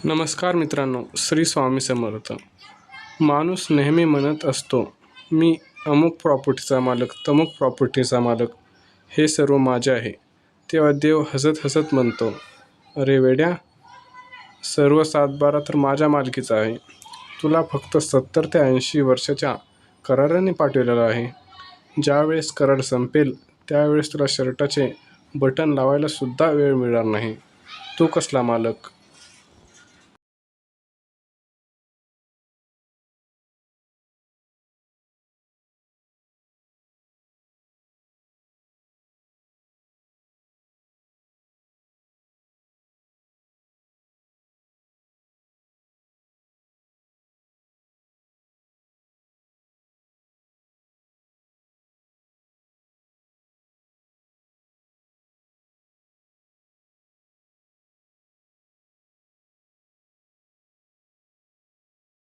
नमस्कार मित्रांनो, श्री स्वामी समर्थ. माणूस नेहमी म्हणत असतो, मी अमुक प्रॉपर्टीचा मालक, तमुक प्रॉपर्टीचा मालक, हे सर्व माझे आहे. तेव्हा देव हसत हसत म्हणतो, अरे वेड्या, सर्व 7/12 तर माझ्या मालकीचा आहे. तुला फक्त 70 ते 80 वर्षाच्या कराराने पाठवलेलं आहे. ज्यावेळेस करार संपेल त्यावेळेस तुला शर्टाचे बटन लावायला सुद्धा वेळ मिळणार नाही. तू कसला मालक?